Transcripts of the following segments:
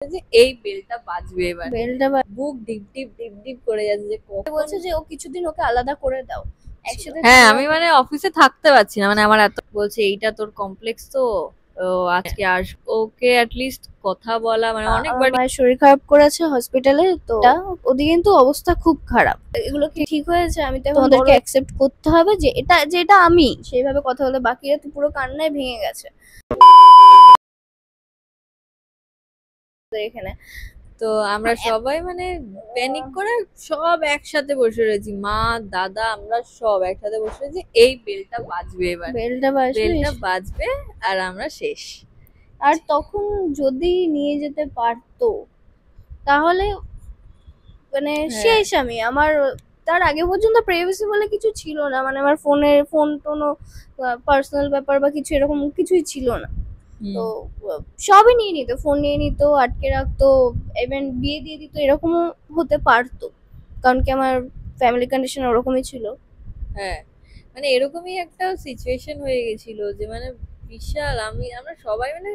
যে এই বেলটা বাজবে এবার বেলটা বুক ডিপ ডিপ ডিপ ডিপ করে যাচ্ছে যে বলছে যে ও কিছুদিন ওকে আলাদা করে দাও একসাথে হ্যাঁ আমি মানে অফিসে থাকতে পারছি না মানে আমার এত বলছে এইটা তোর কমপ্লেক্স তো আজকে ওকে অ্যাটলিস্ট কথা বলা মানে আমার অনেকবার মায়ের শরীর খারাপ করেছে হসপিটালে তো ওদের কিন্তু অবস্থা খুব খারাপ এগুলো কি ঠিক হয়েছে আমি তো তোমাদেরকে অ্যাকসেপ্ট করতে হবে যে এটা আমি সেইভাবে কথা বলে বাকিরা তো পুরো কান্নায় ভেঙে গেছে এখানে তো আমরা সবাই মানে প্যানিক করে সব একসাথে বসে রয়েছি মা দাদা আমরা সব একসাথে বসে রয়েছি এই বেলটা বাজবে এবার বেলটা বাজবে আর আমরা শেষ আর তখন যদি নিয়ে যেতে পারতো তাহলে মানে শেষ আমি আমার তার আগে পর্যন্ত প্রাইভেসি বলে কিছু ছিল না মানে আমার ফোন টোনও পার্সোনাল ব্যাপার বা কিছু এরকম কিছুই ছিল না তো সবই নিয়ে নিত ফোন নিয়ে নিত আটকে রাখতো ইভেন বিয়ে দিয়ে দিত এরকমও হতে পারতো কারণ কি আমার ফ্যামিলি কন্ডিশন ওরকমই ছিল হ্যাঁ মানে এরকমই একটা সিচুয়েশন হয়ে গেছিল যে মানে বিশাল আমরা সবাই মানে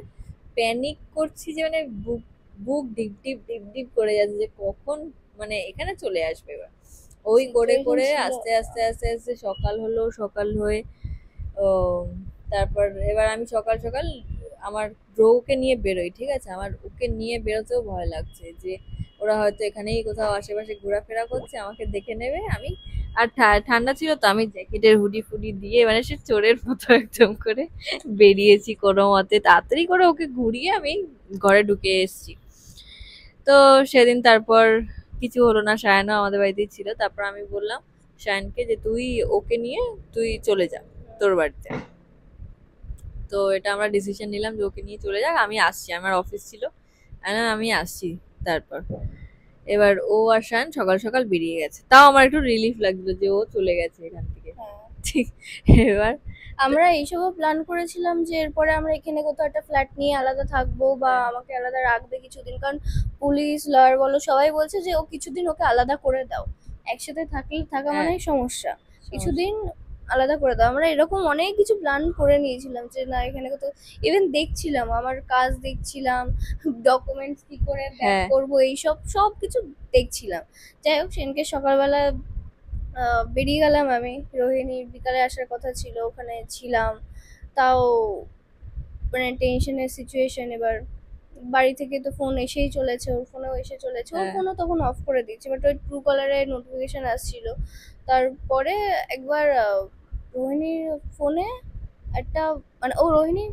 প্যানিক করছি যে মানে বুক বুক ডিপ ডিপ ডিপ ডিপ করে যাচ্ছে যে কখন মানে এখানে চলে আসবে এবার ওই করে করে আস্তে আস্তে আস্তে আস্তে সকাল হলো সকাল হয়ে ও তারপর এবার আমি সকাল সকাল আমার ব্রোকে নিয়ে বেরোই ঠিক আছে আমার ওকে নিয়ে বেরোতেও ভয় লাগছে যে ওরা হয়তো এখানেই কোথাও আশেপাশে ঘোরাফেরা করছে আমাকে দেখে নেবে আমি আর ঠান্ডা ছিল তো আমি জ্যাকেটের হুডি ফুডি দিয়ে মানে সে চোরের মতো একদম করে বেরিয়েছি কোনো মতে তাড়াতাড়ি করে ওকে ঘুরিয়ে আমি ঘরে ঢুকে এসেছি তো সেদিন তারপর কিছু হলো না সায়ানও আমাদের বাড়িতেই ছিল তারপর আমি বললাম সায়ানকে যে তুই ওকে নিয়ে তুই চলে যা তোর বাড়িতে তো এটা আমরা ডিসিশন নিলাম যে ওকে নিয়ে চলে যাক আমি আসছি আমার অফিস ছিল আমি আসছি তারপর এবার ও আর শান সকাল সকাল বেরিয়ে গেছে তাও আমার একটু রিলিফ লাগলো যে ও চলে গেছে এখান থেকে ঠিক এবার আমরা এইসবও প্ল্যান করেছিলাম যে এরপরে আমরা এখানে কোথাও একটা ফ্ল্যাট নিয়ে আলাদা থাকবো বা আমাকে আলাদা রাখবে কিছুদিন কারণ পুলিশ লয়ার বলো সবাই বলছে যে ও কিছুদিন ওকে আলাদা করে দাও একসাথে থাকা মানেই সমস্যা কিছুদিন আলাদা করে দাও আমরা এরকম অনেক কিছু প্ল্যান করে নিয়েছিলাম যে না এখানে কোথাও ইভেন দেখছিলাম আমার কাজ দেখছিলাম ডকুমেন্টস কি করে ব্যাক করবো এইসব সব কিছু দেখছিলাম যাই হোক সেদিনকে সকালবেলা বেরিয়ে গেলাম আমি রোহিণীর বিকালে আসার কথা ছিল ওখানে ছিলাম তাও মানে টেনশনের সিচুয়েশন এবার বাড়ি থেকে তো ফোন এসেই চলেছে ওর ফোনেও এসে চলেছে ওর ফোনও তখন অফ করে দিচ্ছি বাট ওই ট্রু কলারে নোটিফিকেশন আসছিল তারপরে একবার রোহিণীর ফোনে একটা মানে ও রোহিণী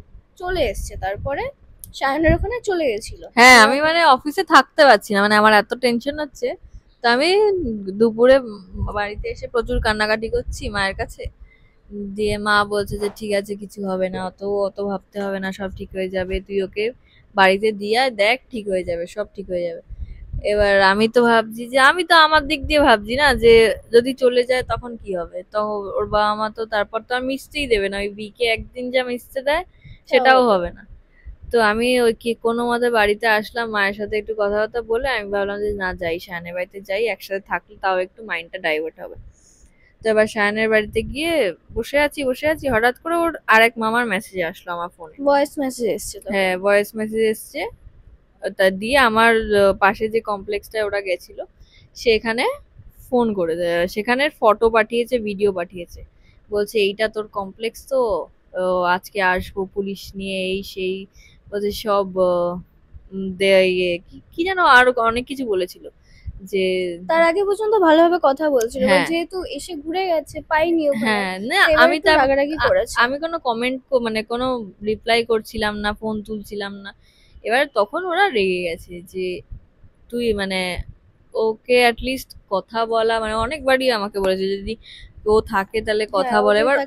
চলে এসছে তারপরে শায়নের ওখানে চলে গেছিল হ্যাঁ আমি মানে অফিসে থাকতে পারছি না মানে আমার এত টেনশন হচ্ছে তো আমি দুপুরে বাড়িতে এসে প্রচুর কান্নাকাটি করছি মায়ের কাছে দিয়ে মা বলছে যে ঠিক আছে কিছু হবে না অত অত ভাবতে হবে না সব ঠিক হয়ে যাবে তুই ওকে বাড়িতে দিয়ে দেখ ঠিক হয়ে যাবে সব ঠিক হয়ে যাবে এবার আমি তো ভাবছি যে আমি তো আমার দিক দিয়ে ভাবছি না যে যদি চলে যায় তখন কি হবে তো ওর বাবা মা তো তারপর তো আর মিশতেই দেবে না ওই বিকে একদিন যা মিশতে দেয় সেটাও হবে না তো আমি ওই কি কোনো মতে বাড়িতে আসলাম মায়ের সাথে একটু কথাবার্তা বলে আমি ভাবলাম যে না যাই শায়নের বাড়িতে যাই একসাথে থাকলে তাও একটু মাইন্ডটা ডাইভার্ট হবে তো এবার শায়নের বাড়িতে গিয়ে বসে আছি হঠাৎ করে ওর আরেক মামার মেসেজ আসলো আমার ফোনে ভয়েস মেসেজ এসছে হ্যাঁ ভয়েস মেসেজ এসছে তা দিয়ে আমার পাশে যে কমপ্লেক্সটায় ওরা গেছিল সেখানে ফোন করে সেখানে ফটো পাঠিয়েছে ভিডিও পাঠিয়েছে বলছে এইটা তোর কমপ্লেক্স তো আজকে আসবো পুলিশ নিয়ে এই সেই বলছে সব কি যেন আর অনেক কিছু বলেছিল যে তার আগে পর্যন্ত ভালোভাবে কথা বলছিল যেহেতু এসে ঘুরে গেছে পাইনি ওখানে হ্যাঁ না আমি তো রাগারাগি করেছি আমি কোনো কমেন্ট মানে কোনো রিপ্লাই করছিলাম না ফোন তুলছিলাম না এবার তখন ওরা রেগে গেছে যে তুই মানে ওকে অ্যাটলিস্ট কথা বলা মানে অনেকবারই আমাকে বলেছে যদি ও থাকে তাহলে কথা বলে এবার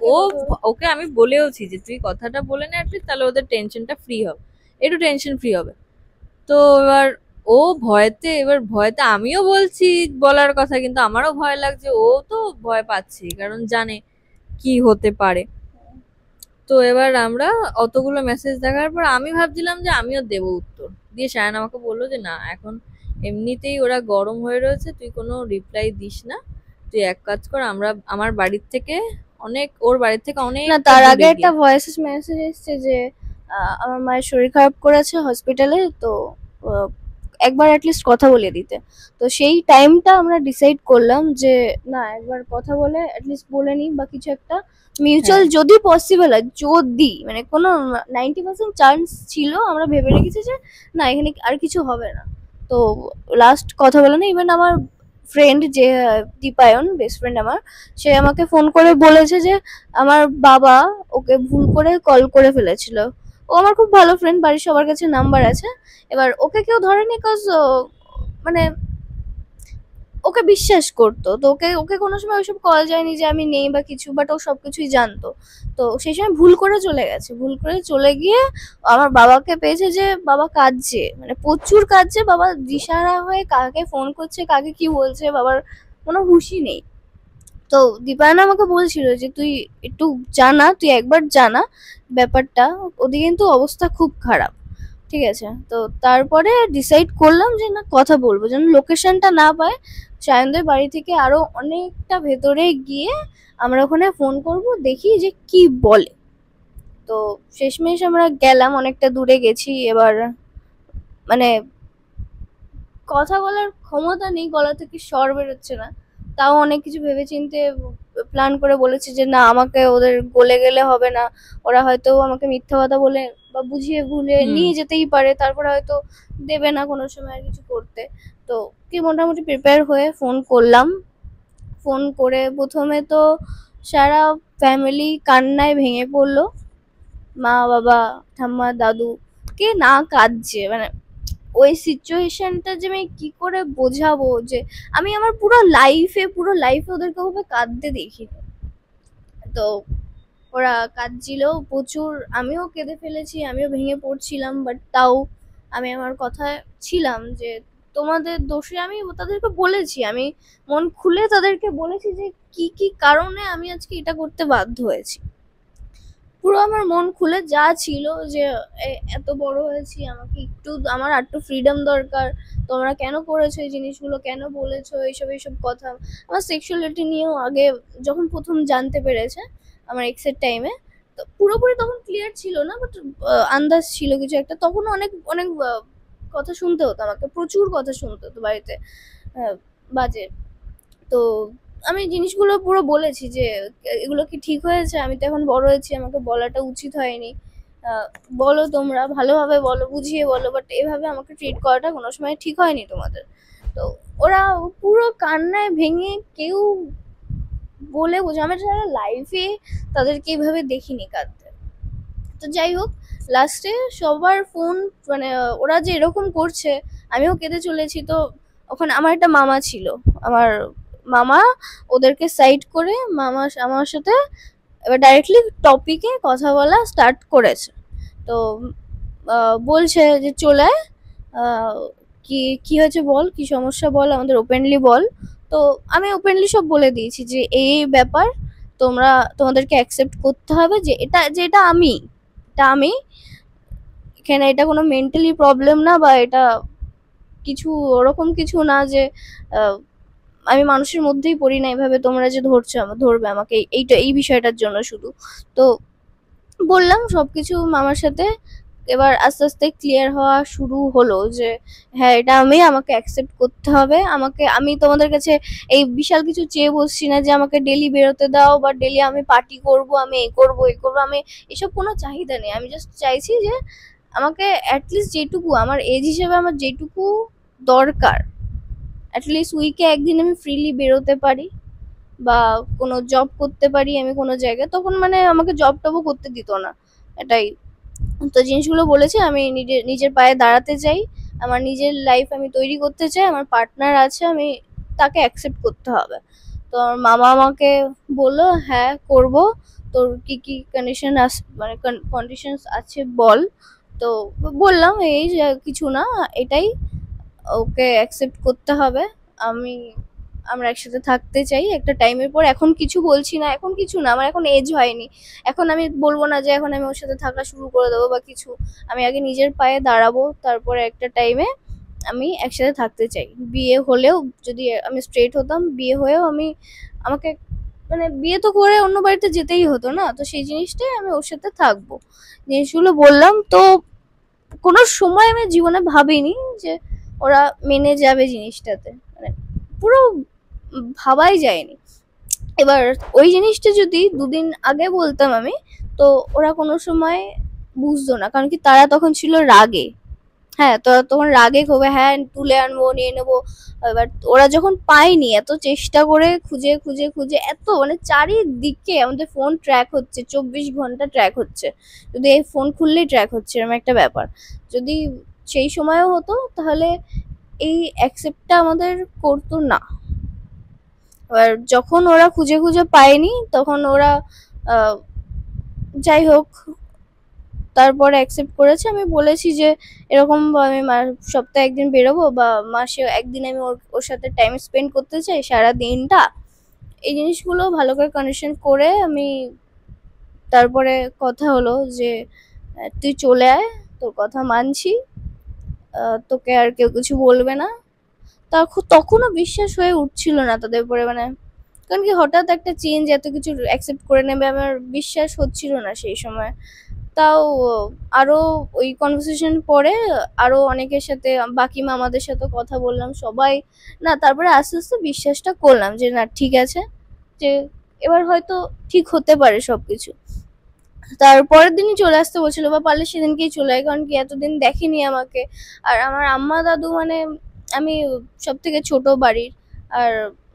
ওকে আমি বলেওছি যে তুই কথাটা বলে নে অ্যাটলিস্ট তাহলে ওদের টেনশনটা ফ্রি হবে একটু টেনশন ফ্রি হবে তো এবার ও ভয়তে আমিও বলছি বলার কথা কিন্তু আমারও ভয় লাগছে ও তো ভয় পাচ্ছে কারণ জানে কি হতে পারে তো এবার আমরা অতগুলো মেসেজ দেখার পর আমি ভাবছিলাম যে আমিও দেবো উত্তর দিয়ে শায়ন আমাকে বললো যে না এখন এমনিতেই ওরা গরম হয়ে রয়েছে তুই কোনো রিপ্লাই দিস না তুই এক কাজ কর আমরা আমার বাড়ির থেকে ওর বাড়ির থেকে অনেক না তার আগে একটা ভয়েস মেসেজ এসেছে যে আমার মায়ের শরীর খারাপ করেছে হসপিটালে তো একবার অ্যাটলিস্ট কথা বলে দিতে। তো সেই টাইমটা আমরা ডিসাইড করলাম যে না, একবার কথা বলে অ্যাটলিস্ট বলে নিই বা কিছু একটা মিউচুয়াল, হ্যাঁ। যদি পসিবল হয়, যদি মানে কোনো 90% চান্স ছিল, আমরা ভেবে রেখেছি যে না এখানে আর কিছু হবে না। তো লাস্ট কথা বলে না, ইভেন আমার ফ্রেন্ড যে দীপায়ন, বেস্ট ফ্রেন্ড আমার, সে আমাকে ফোন করে বলেছে যে আমার বাবা ওকে ভুল করে কল করে ফেলেছিল। ও আমার খুব ভালো ফ্রেন্ড, বাড়ির সবার কাছে নাম্বার আছে। এবার ওকে কেউ ধরেনি, কজ মানে ওকে বিশ্বাস করতো, তো ওকে ওকে কোনো সময় ওইসব কল যায়নি যে আমি নেই বা কিছু, বাট ও সবকিছুই জানতো। তো সেই সময় ভুল করে চলে গেছে, ভুল করে চলে গিয়ে আমার বাবাকে পেয়েছে যে বাবা কাঁদছে, মানে প্রচুর কাঁদছে, বাবা দিশাহারা হয়ে কাকে ফোন করছে, কাকে কি বলছে, বাবার কোনো হুঁশই নেই। তো দীপায়ন আমাকে বলছিল যে তুই একটু জানা, তুই একবার জানা ব্যাপারটা, ওদিকে কিন্তু অবস্থা খুব খারাপ। ঠিক আছে, তো তারপরে ডিসাইড করলাম যে না কথা বলবো, যেন লোকেশনটা না পায়। সায়নদের বাড়ি থেকে আরো অনেকটা ভেতরে গিয়ে আমরা ওখানে ফোন করব, দেখি যে কি বলে। তো শেষমেশ আমরা গেলাম, অনেকটা দূরে গেছি। এবার মানে কথা বলার ক্ষমতা নেই, গলা থেকে স্বর বেরোচ্ছে না, তাও অনেক কিছু ভেবেচিন্তে প্ল্যান করে বলেছে যে না আমাকে ওদের গলে গেলে হবে না, ওরা হয়তো আমাকে মিথ্যা কথা বলে বা বুঝিয়ে ভুলে হুম। নিয়ে যেতেই পারে, তারপরে হয়তো দেবে না কোনো সময় আর কিছু করতে। তো কি মোটামুটি প্রিপেয়ার হয়ে ফোন করলাম। ফোন করে প্রথমে তো সারা ফ্যামিলি কান্নায় ভেঙে পড়লো। মা বাবা ঠাম্মা দাদু কে না কাঁদছে, মানে ওই সিচুয়েশনটা যে আমি কি করে বোঝাবো, যে আমি আমার পুরো লাইফে ওদেরকে ওভাবে কাঁদতে দেখিনি। তো ওরা কাঁদছিল প্রচুর, আমিও কেঁদে ফেলেছি, আমিও ভেঙে পড়ছিলাম, বাট তাও আমি আমার কথায় ছিলাম যে তোমাদের দোষে। আমি তাদেরকে বলেছি, আমি মন খুলে তাদেরকে বলেছি যে কি কি কারণে আমি আজকে এটা করতে বাধ্য হয়েছি। পুরো আমার মন খুলে যা ছিল, যে এত বড় হয়েছি, আমাকে একটু, আমার একটু ফ্রিডম দরকার, তোমরা কেন করেছো এই জিনিসগুলো, কেন বলেছো এইসব এইসব কথা। আমার সেক্সুয়ালিটি নিয়েও আগে যখন প্রথম জানতে পেরেছে আমার এক্সের টাইমে, তো পুরোপুরি তখন ক্লিয়ার ছিল না, বাট আন্দাজ ছিল কিছু একটা। তখন অনেক অনেক কথা শুনতে হতো, আমাকে প্রচুর কথা শুনতে হতো বাড়িতে, বাজে। তো আমি জিনিসগুলো পুরো বলেছি যে এগুলো কি ঠিক হয়েছে, আমি তো এখন বড় হয়েছি, আমাকে বলাটা উচিত হয়নি। আহ, বলো তোমরা ভালোভাবে বলো, বুঝিয়ে বলো, বাট এভাবে আমাকে ট্রিট করাটা কোনো সময় ঠিক হয়নি তোমাদের। তো ওরা পুরো কান্নায় ভেঙে, কেউ বলে বোঝা, আমি সারা লাইফে তাদেরকে এইভাবে দেখিনি কাঁদতে। তো যাই হোক, লাস্টে সবার ফোন, মানে ওরা যে এরকম করছে, আমিও কেঁদে চলেছি। তো ওখানে আমার একটা মামা ছিল, আমার মামা ওদেরকে সাইড করে মামা আমার সাথে এবার ডাইরেক্টলি টপিকে কথা বলা স্টার্ট করেছে। তো বলছে যে চলে আয়, আহ, কি কি হয়েছে বল, কি সমস্যা বল, আমাদের ওপেনলি বল। তো আমি ওপেনলি সব বলে দিয়েছি যে এই ব্যাপার, তোমরা তোমাদেরকে অ্যাকসেপ্ট করতে হবে যে এটা আমি এখানে, এটা কোনো মেন্টালি প্রবলেম না, বা এটা কিছু ওরকম কিছু না যে আহ, আমি মানুষের মধ্যেই পড়ি না এভাবে তোমরা যে ধরবে আমাকে এইটা এই বিষয়টার জন্য শুধু। তো বললাম সবকিছু মামার সাথে। এবার আস্তে আস্তে ক্লিয়ার হওয়া শুরু হলো যে হ্যাঁ এটা আমাকে অ্যাকসেপ্ট করতে হবে, আমি তোমাদের কাছে এই বিশাল কিছু চেয়ে বসছি না যে আমাকে ডেলি বেরোতে দাও বা ডেলি আমি পার্টি করব, আমি এই করবো, আমি এসব কোনো চাহিদা নেই। আমি জাস্ট চাইছি যে আমাকে অ্যাটলিস্ট যেটুকু আমার এজ হিসেবে আমার যেটুকু দরকার, অ্যাটলিস্ট উইকে একদিন আমি ফ্রিলি বেরোতে পারি বা কোনো জব করতে পারি আমি কোনো জায়গায়। তখন মানে আমাকে জব টবও করতে দিত না, এটাই। তো জিনিসগুলো বলেছি, আমি নিজের নিজের পায়ে দাঁড়াতে চাই, আমার নিজের লাইফ আমি তৈরি করতে চাই, আমার পার্টনার আছে, আমি তাকে অ্যাকসেপ্ট করতে হবে। তো আমার মামা আমাকে বললো হ্যাঁ করব, তোর কি কি কন্ডিশন মানে কন্ডিশনস আছে বল। তো বললাম এই যে কিছু না, এটাই, ওকে অ্যাকসেপ্ট করতে হবে, আমি আমরা একসাথে থাকতে চাই একটা টাইমের পর। এখন কিছু বলছি না, এখন কিছু না, আমার এখন এজ হয়নি, এখন আমি বলবো না যে এখন আমি ওর সাথে থাকা শুরু করে দেবো বা কিছু। আমি আগে নিজের পায়ে দাঁড়াবো, তারপরে একটা টাইমে আমি একসাথে থাকতে চাই। বিয়ে হলেও, যদি আমি স্ট্রেট হতাম, বিয়ে হয়েও আমাকে মানে বিয়ে তো করে অন্য বাড়িতে যেতেই হতো না, তো সেই জিনিসটাই আমি ওর সাথে থাকবো, জিনিসগুলো বললাম। তো কোনো সময় আমি জীবনে ভাবিনি যে ওরা মেনে যাবে জিনিসটাতে, মানে পুরো ভাবাই যায়নি। এবার ওই জিনিসটা যদি দুদিন আগে বলতাম আমি, তো ওরা কোনো সময় বুঝতো না, কারণ কি তারা তখন ছিল রাগে। হ্যাঁ, তো তখন রাগে ক্ষোভে হ্যাঁ তুলে আনবো, নিয়ে নেবো। এবার ওরা যখন পায়নি, এত চেষ্টা করে খুঁজে খুঁজে খুঁজে, এত মানে চারিদিকে আমাদের ফোন ট্র্যাক হচ্ছে, 24 ঘন্টা ট্র্যাক হচ্ছে, যদি এই ফোন খুললেই ট্র্যাক হচ্ছে, এরকম একটা ব্যাপার। যদি সেই সময়ও হতো তাহলে এই অ্যাকসেপ্টটা আমাদের করতো না। এবার যখন ওরা খুঁজে খুঁজে পায়নি, তখন ওরা আহ, যাই হোক তারপরে অ্যাকসেপ্ট করেছে। আমি বলেছি যে এরকম আমি সপ্তাহে একদিন বেরোবো, বা মাসে একদিন আমি ওর ওর সাথে টাইম স্পেন্ড করতে চাই সারা দিনটা। এই জিনিসগুলো ভালো করে কন্ডিশন করে আমি, তারপরে কথা হলো যে তুই চলে আয়, তোর কথা মানছি, তোকে আর কেউ কিছু বলবে না। তখনও বিশ্বাস হয়ে উঠছিল না তাদের উপরে, মানে কারণ কি হঠাৎ একটা চেঞ্জ, এত কিছু অ্যাকসেপ্ট করে নেবে, আমার বিশ্বাস হচ্ছিল না সেই সময়। তাও আরো ওই কনভারসেশন পরে আরো অনেকের সাথে, বাকি মামাদের সাথে কথা বললাম, সবাই না, তারপরে আস্তে আস্তে বিশ্বাসটা করলাম যে না ঠিক আছে, যে এবার হয়তো ঠিক হতে পারে সবকিছু। তারপরের দিনই চলে আসতে বলছিল, বা পারলে সেদিনকেই চলে আয়, কারণ কি এতদিন দেখেনি আমাকে। আর আমার আম্মা দাদু মানে আমি সব থেকে ছোট বাড়ির, আর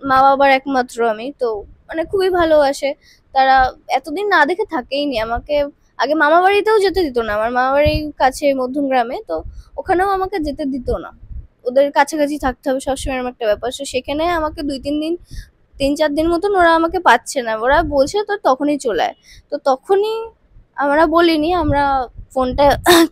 মা বাবার একমাত্র আমি, তো মানে খুবই ভালোবাসে তারা। এতদিন না দেখে থাকেই নি আমাকে। আগে মামা বাড়িতেও যেতে দিত না, আমার মামা বাড়ির কাছে মধ্যম গ্রামে, তো ওখানেও আমাকে যেতে দিত না, ওদের কাছাকাছি থাকতে হবে সবসময়, এরকম একটা ব্যাপার। তো সেখানে আমাকে 2-3 দিন, 3-4 দিন মতন ওরা আমাকে পাচ্ছে না, ওরা বলছে তো তখনই চলে আয়। তো তখনই আমরা বলিনি, আমরা ফোনটা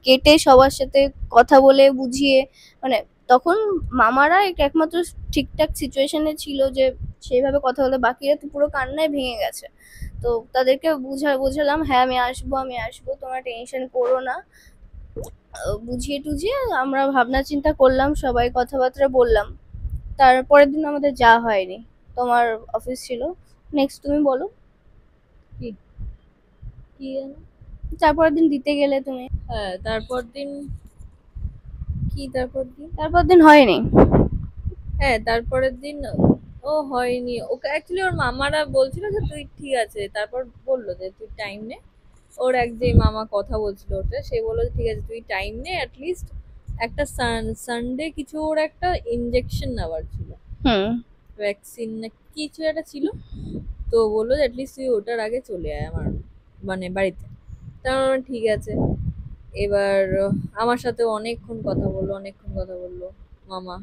কেটে সবার সাথে কথা বলে বুঝিয়ে, মানে তখন মামারা একমাত্র ঠিকঠাক সিচুয়েশনে ছিল যে সেইভাবে কথা বলে, বাকিরা তো পুরো কান্নায় ভেঙে গেছে। তো তাদেরকে বোঝালাম হ্যাঁ আমি আসবো, আমি আসবো, তোমরা টেনশন করো না। বুঝিয়ে টুঝিয়ে আমরা ভাবনা চিন্তা করলাম, সবাই কথাবার্তা বললাম। তারপরের দিন আমাদের যাওয়া হয়নি, তোমার অফিস ছিল। নেক্সট তুমি বলো। কি কি যেন? তারপরের দিন দিতে গেলে তুমি। হ্যাঁ, তারপর দিন কি তারপর দিন তারপর দিন হয়নি। হ্যাঁ, তারপরের দিন ও হয়নি। ওকে অ্যাকচুয়ালি ওর মামারা বলছিল যে তুই ঠিক আছে, তারপর বললো যে তুই টাইম নে। ওর এক যে মামা কথা বলছিল ওটা, সে বললো যে ঠিক আছে তুই টাইম নে, অ্যাটলিস্ট একটা সানডে কিছু ওর একটা ইনজেকশন নেওয়ার ছিল, হুম। ভ্যাকসিন না কিছু একটা ছিল। তো বললো যে অ্যাটলিস্ট তুই ওটার আগে চলে আয় আমার মানে বাড়িতে। তার ঠিক আছে। এবার আমার সাথে অনেকক্ষণ কথা বললো, অনেকক্ষণ কথা বললো মামা।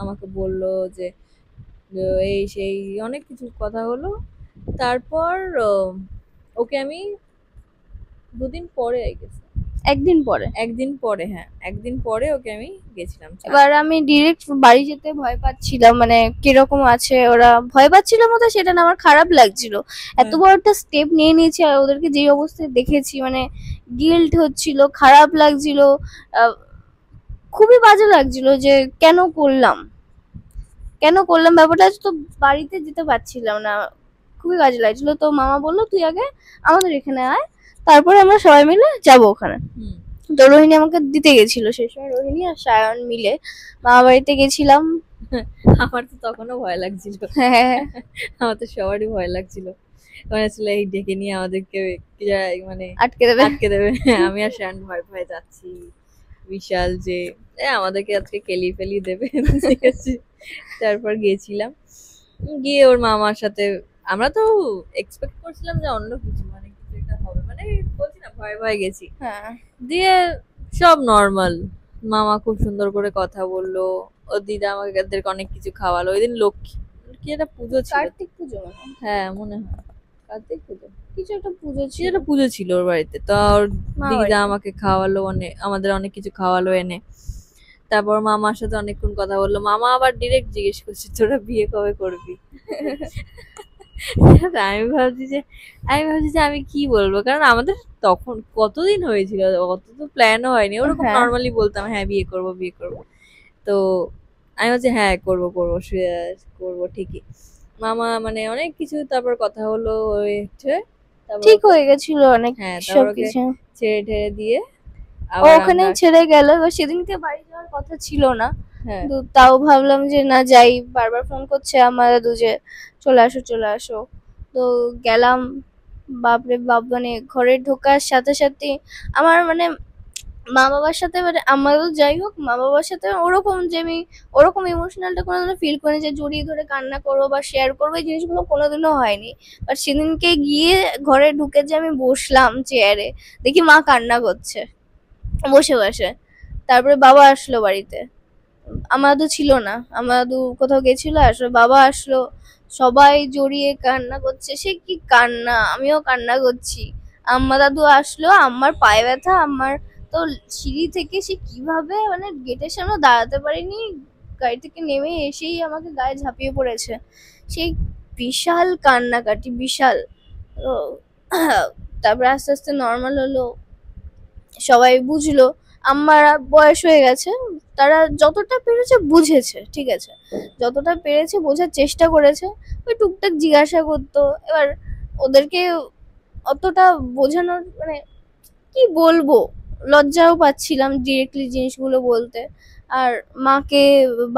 আমাকে বললো যে এই সেই অনেক কিছু কথা হলো। তারপর ওকে আমি 2 দিন পরে গেছি। একদিন পরে। একদিন পরে, হ্যাঁ একদিন পরে ওকে আমি গেছিলাম এবার আমি ডিরেক্ট বাড়ি যেতে ভয় পাচ্ছিলাম, মানে কিরকম আছে ওরা, ভয় পাচ্ছিলাম মতো সেটা না, আমার খারাপ লাগছিল এত বড় একটা স্টেপ নিয়ে নিয়েছি, আর ওদেরকে যেই অবস্থায় দেখেছি, মানে গিল্ট হচ্ছিল, খারাপ লাগছিল, খুবই বাজে লাগছিল যে কেন করলাম, কেন করলাম ব্যাপারটা, তো বাড়িতে যেতে পারছিলাম না, খুবই বাজে লাগছিল। তো মামা বললো তুই আগে আমাদের এখানে আয়, তারপরে আমরা সবাই মিলে যাবো ওখানে। হুম। তো রোহিণী আমাকে দিতে গেছিল, সেই সময় রোহিণী আর সায়ন মিলে মামা বাড়িতে গেছিলাম। আমার তো তখনও ভয় লাগছিল। হ্যাঁ, আমার তো সবারই ভয় লাগছিল, মনে হচ্ছিল এই ডেকে নিয়ে আমাদেরকে মানে আটকে দেবে। আটকে দেবে। আমি আর শান ভয় ভয় যাচ্ছি বিশাল, যে আমাদেরকে আজকে কেলি ফেলি দেবে। ঠিক আছে। তারপর গিয়েছিলাম, গিয়ে ওর মামার সাথে আমরা তো এক্সপেক্ট করছিলাম যে অন্য কিছু, মানে কিছু একটা হবে, মানে বলছি না ভয় ভয় গেছি। হ্যাঁ, দিয়ে সব নর্মাল। মামা খুব সুন্দর করে কথা বললো, ও দিদা আমাদেরকে অনেক কিছু খাওয়ালো। ওই দিন লক্ষ্মী কি একটা পুজো ছিল। কার্তিক পুজো মনে হয়। হ্যাঁ মনে হয় কার্তিক পুজো, কিছু একটা পুজো কি ছিল একটা পুজো ছিল ওর বাড়িতে। তো ওর মা দিদা বাড়িতে। আমাকে খাওয়ালো, অনেক আমাদের অনেক কিছু খাওয়ালো এনে। তারপর মামার সাথে অনেকক্ষণ কথা বললো। মামা আবার ডিরেক্ট জিজ্ঞেস করছে তোরা বিয়ে কবে করবি। আর আমি ভাবছি যে আমি কি বলবো, কারণ আমাদের তখন কতদিন হয়েছিল, অত তো প্ল্যানও হয়নি। ওরকম হ্যাঁ, নর্মালি বলতাম হ্যাঁ বিয়ে করব বিয়ে করব। তো আমি বলছি হ্যাঁ করবো করবো করবো ঠিকই। মামা মানে অনেক কিছু, তারপর কথা হলো হয়েছে। তারপর ঠিক হয়ে গেছিল অনেক হ্যাঁ তারপর ওকে সবকিছু। ছেড়ে ঠেড়ে দিয়ে ও আবার ওখানেই আমরা ছেড়ে গেল। এবার সেদিনকে বাড়ি যাওয়ার কথা ছিল না, হ্যাঁ তো তাও ভাবলাম যে না যাই, বারবার ফোন করছে আমার দাদু যে চলে আসো চলে আসো। তো গেলাম। বাপরে বাপ, মানে ঘরে ঢোকার সাথে সাথে আমার মানে মা বাবার সাথে, মানে আমারও যাই হোক মা বাবার সাথে ওরকম যে আমি ওরকম ইমোশনালটা কোনোদিনও ফিল করিনি যে জড়িয়ে ধরে কান্না করবো বা শেয়ার করবো, এই জিনিসগুলো কোনোদিনও হয়নি। বাট সেদিনকে গিয়ে ঘরে ঢুকে যে আমি বসলাম চেয়ারে, দেখি মা কান্না করছে বসে বসে। তারপরে বাবা আসলো বাড়িতে, আমাদু ছিল না, আমাদু কোথাও গেছিল, আসলো বাবা আসলো, সবাই জড়িয়ে কান্না করছে। সে কি কান্না, আমিও কান্না করছি। আম্মা দাদু আসলো, আমার পায়ে ব্যথা, আমার তো সিঁড়ি থেকে সে কিভাবে মানে গেটের সামনে দাঁড়াতে পারিনি, গাড়ি থেকে নেমে এসেই আমাকে গায়ে ঝাঁপিয়ে পড়েছে। সেই বিশাল কান্নাকাটি, বিশাল। তো তারপরে আস্তে আস্তে নর্মাল হলো, সবাই বুঝলো। আমার বয়স হয়ে গেছে, তারা যতটা পেরেছে বুঝেছে, ঠিক আছে, যতটা পেরেছে বোঝার চেষ্টা করেছে। ওই টুকটাক জিজ্ঞাসা করতো। এবার ওদেরকে অতটা বোঝানোর মানে কি বলবো, লজ্জাও পাচ্ছিলাম ডিরেক্টলি জিনিসগুলো বলতে। আর মাকে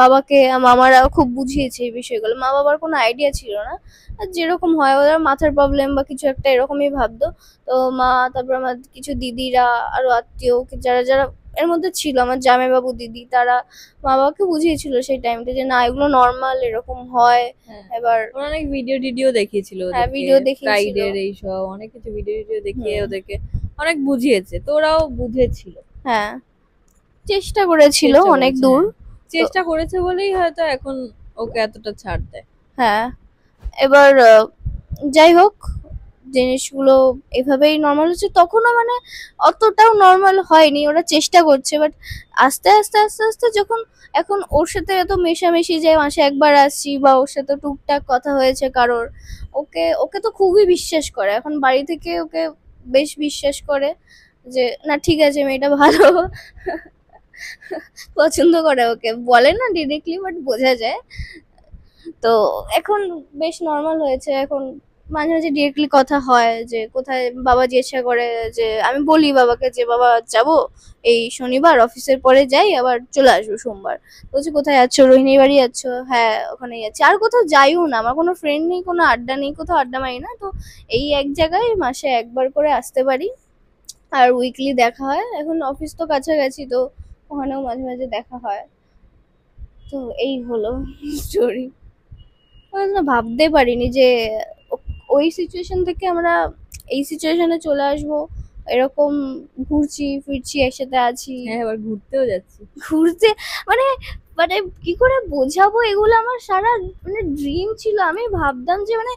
বাবাকে মামারাও খুব বুঝিয়েছে এই বিষয়গুলো, মা বাবার কোনো আইডিয়া ছিল না। আর যেরকম হয় ওদের মাথার প্রবলেম বা কিছু একটা এরকমই ভাবতো। তো মা, তারপর আমার কিছু দিদিরা, আরো আত্মীয় যারা যারা এর মধ্যে ছিল, আমার জামাইবাবু দিদি, তারা মা বাবাকে বুঝিয়েছিল সেই টাইমটা যে না এগুলো নর্মাল, এরকম হয়। হ্যাঁ এবার ওরা অনেক ভিডিও টিডিও দেখিয়েছিল হ্যাঁ ওদেরকে, ভিডিও দেখিয়েছিল। প্রাইডের এইসব অনেক কিছু ভিডিও টিডিও দেখিয়ে হুম। ওদেরকে অনেক বুঝিয়েছে, তো ওরাও বুঝেছিল। হ্যাঁ, চেষ্টা করেছিল চেষ্টা অনেক করেছে, দূর। হ্যাঁ তো চেষ্টা করেছে বলেই হয়তো এখন ওকে এতটা ছাড় দেয়। হ্যাঁ, এবার যাই হোক, জিনিসগুলো এভাবেই নর্মাল হচ্ছে। তখনও মানে অতটাও নর্মাল হয়নি, ওরা চেষ্টা করছে। বাট আস্তে আস্তে আস্তে আস্তে যখন এখন ওর সাথে এত মেশামেশি, যায় মাসে একবার আসছি, বা ওর সাথে টুকটাক কথা হয়েছে কারোর, ওকে ওকে তো খুবই বিশ্বাস করে এখন বাড়ি থেকে, ওকে বেশ বিশ্বাস করে যে না ঠিক আছে মেয়েটা ভালো। পছন্দ করে ওকে, বলে না ডিরেক্টলি বাট বোঝা যায়। তো এখন বেশ নর্মাল হয়েছে। এখন মাঝে মাঝে ডিরেক্টলি কথা হয় যে কোথায়, বাবা জিজ্ঞাসা করে যে আমি বলি বাবাকে যে বাবা যাব এই শনিবার, অফিসের পরে যাই আবার চলে আসবো সোমবার। বলছি কোথায় যাচ্ছ, রোহিণীর বাড়ি যাচ্ছ? হ্যাঁ ওখানে যাচ্ছি। আর কোথাও যাইও না, আমার কোনো ফ্রেন্ড নেই, কোনো আড্ডা নেই, কোথাও আড্ডা মারি না। তো এই এক জায়গায় মাসে একবার করে আসতে পারি, আর উইকলি দেখা হয়। এখন অফিস তো কাছাকাছি, তো ওখানেও মাঝে মাঝে দেখা হয়। তো এই হলো স্টোরি। না ভাবতে পারিনি যে ওই সিচুয়েশন থেকে আমরা এই সিচুয়েশনে চলে আসবো, এরকম ঘুরছি ফিরছি একসাথে আছি। হ্যাঁ এবার ঘুরতেও যাচ্ছি। ঘুরতে মানে মানে কি করে বোঝাবো, এগুলো আমার সারা মানে ড্রিম ছিল। আমি ভাবতাম যে মানে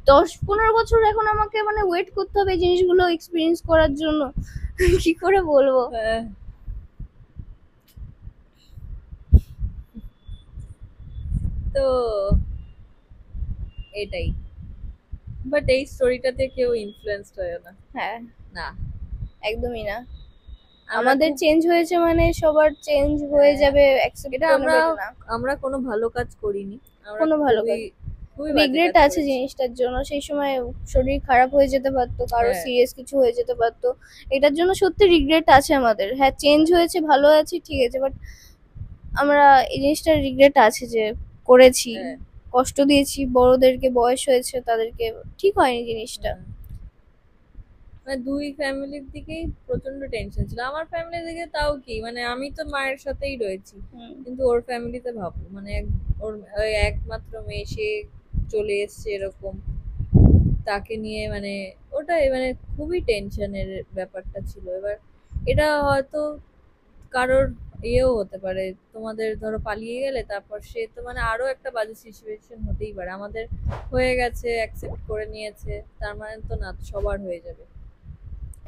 10-15 বছর এখন আমাকে মানে ওয়েট করতে হবে এই জিনিসগুলো এক্সপিরিয়েন্স করার জন্য। কি করে বলবো। হ্যাঁ, তো এটাই, বাট এই স্টোরিটাতে কেউ ইনফ্লুয়েন্সড হয় না। হ্যাঁ, না, একদমই না। আমরা আমাদের খুব, চেঞ্জ হয়েছে মানে সবার চেঞ্জ হয়ে হ্যাঁ, যাবে, অ্যাকসেপ্ট এটা করে আমরা নেবে এটা না। আমরা কোনো ভালো কাজ করিনি, আমরা কোনো ভালো খুবই কাজ, খুবই বাজে রিগ্রেট কাজ আছে করেছি। জিনিসটার জন্য। সেই সময় শরীর খারাপ হয়ে যেতে পারতো, কারো হ্যাঁ সিরিয়াস কিছু হয়ে যেতে পারতো। এটার জন্য সত্যি রিগ্রেট আছে আমাদের। হ্যাঁ চেঞ্জ হয়েছে, ভালো আছি, ঠিক আছে, বাট আমরা এই জিনিসটার রিগ্রেট আছে যে করেছি, হ্যাঁ কষ্ট দিয়েছি বড়দেরকে, বয়স হয়েছে তাদেরকে, ঠিক হয়নি জিনিসটা। হ্যাঁ। মানে দুই ফ্যামিলির দিকেই প্রচন্ড টেনশন ছিল। আমার ফ্যামিলির দিকে তাও কি, মানে আমি তো মায়ের সাথেই রয়েছি, হুম, কিন্তু ওর ফ্যামিলিতে ভাবো মানে ওর ওই একমাত্র মেয়ে, সে চলে এসছে এরকম, তাকে নিয়ে মানে ওটাই মানে খুবই টেনশনের ব্যাপারটা ছিল। এবার এটা হয়তো কারোর ইয়েও হতে পারে, তোমাদের ধরো পালিয়ে গেলে তারপর সে তো মানে আরো একটা বাজে সিচুয়েশন হতেই পারে। আমাদের হয়ে গেছে, অ্যাকসেপ্ট করে নিয়েছে, তার মানে তো না সবার হয়ে যাবে।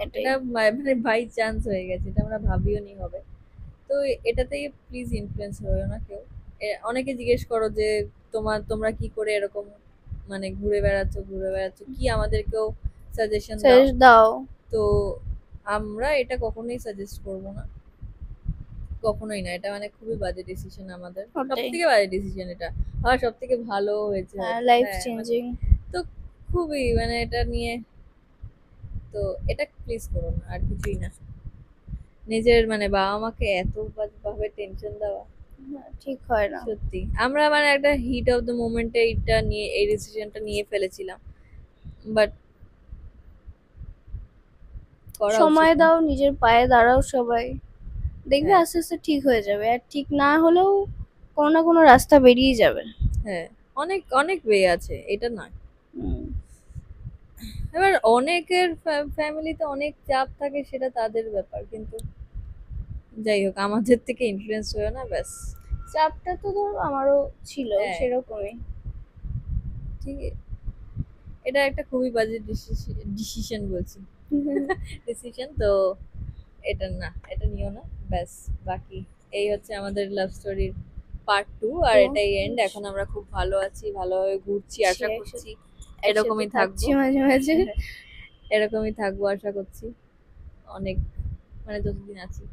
এটাই। এটা মানে বাই চান্স হয়ে গেছে, এটা আমরা ভাবিও নি হবে। তো এটাতে প্লিজ ইনফ্লুয়েন্স হয়েও না কেউ। অনেকে জিজ্ঞেস করো যে তোমরা কি করে এরকম মানে ঘুরে বেড়াচ্ছ কি, আমাদেরকেও সাজেশন দাও। সাজেস্ট দাও। তো আমরা এটা কখনোই সাজেস্ট করব না, কখনোই না। এটা মানে খুবই বাজে ডিসিশন আমাদের, সব ওটাই। থেকে বাজে ডিসিশন এটা। আর সব থেকে ভালো হয়েছে হ্যাঁ, হয়তো, লাইফ হ্যাঁ মানে চেঞ্জিং। তো খুবই মানে এটা নিয়ে, তো এটা প্লিজ করো না, আর কিছুই না। নিজের মানে বাবা মাকে এত ভাবে টেনশন দেওয়া, ঠিক হয় না। সত্যি আমরা মানে একটা হিট অফ দ্য মোমেন্টে এইটা নিয়ে এই ডিসিশনটা নিয়ে ফেলেছিলাম, বাট করা উচিত সময় না। দাও, নিজের পায়ে দাঁড়াও সবাই, দেখবে হ্যাঁ, আস্তে আস্তে ঠিক হয়ে যাবে। আর ঠিক না হলেও কোনো না কোনো রাস্তা বেরিয়ে যাবে। হ্যাঁ, অনেক অনেক ওয়ে আছে, এটা নয়। হুম, এবার অনেকের ফ্যামিলিতে অনেক চাপ থাকে, সেটা তাদের ব্যাপার, কিন্তু যাই হোক আমাদের থেকে ইনফ্লুয়েন্স হয়েও না, ব্যাস। চাপটা তো ধর আমারও ছিল হ্যাঁ, সেরকমই। ঠিক এটা একটা খুবই বাজে ডিসিশন বলছি, ডিসিশন তো। এটা না, এটা নিও না, ব্যাস। বাকি এই হচ্ছে আমাদের লাভ স্টোরির পার্ট 2, আর তো এটাই এন্ড। এখন আমরা খুব ভালো আছি, ভালোভাবে ঘুরছি, আশা করছি একসাথে এরকমই থাকবো। থাকছি মাঝে মাঝে। এরকমই থাকবো আশা করছি অনেক, মানে যতদিন আছি।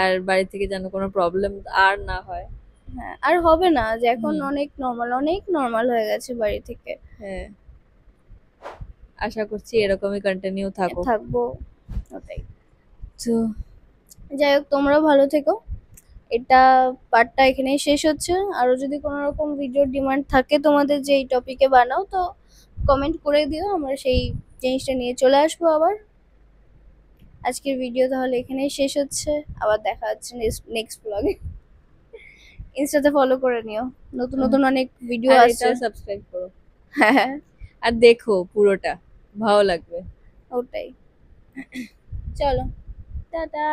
আর বাড়ি থেকে যেন কোনো প্রবলেম আর না হয়। হ্যাঁ, আর হবে না, যে এখন হুম, অনেক নর্মাল হয়ে গেছে বাড়ি থেকে। হ্যাঁ, আশা করছি এরকমই কন্টিনিউ থাকুক। থাকবো, ওটাই। তো যাই হোক, তোমরাও ভালো থেকো। এটা পার্টটা এখানেই শেষ হচ্ছে। আরো যদি কোনো রকম ভিডিওর ডিমান্ড থাকে তোমাদের যে এই টপিকে বানাও, তো কমেন্ট করে দিও, আমরা সেই জিনিসটা নিয়ে চলে আসবো আবার। আজকের ভিডিও তাহলে এখানেই শেষ হচ্ছে। আবার দেখা হচ্ছে নেক্সট ব্লগে। ইনস্টাতে ফলো করে নিও, নতুন নতুন অনেক ভিডিও আর আসছে। এটাও সাবস্ক্রাইব করো, হ্যাঁ, আর দেখো পুরোটা, ভালো লাগবে। ওটাই। চলো, টাটা।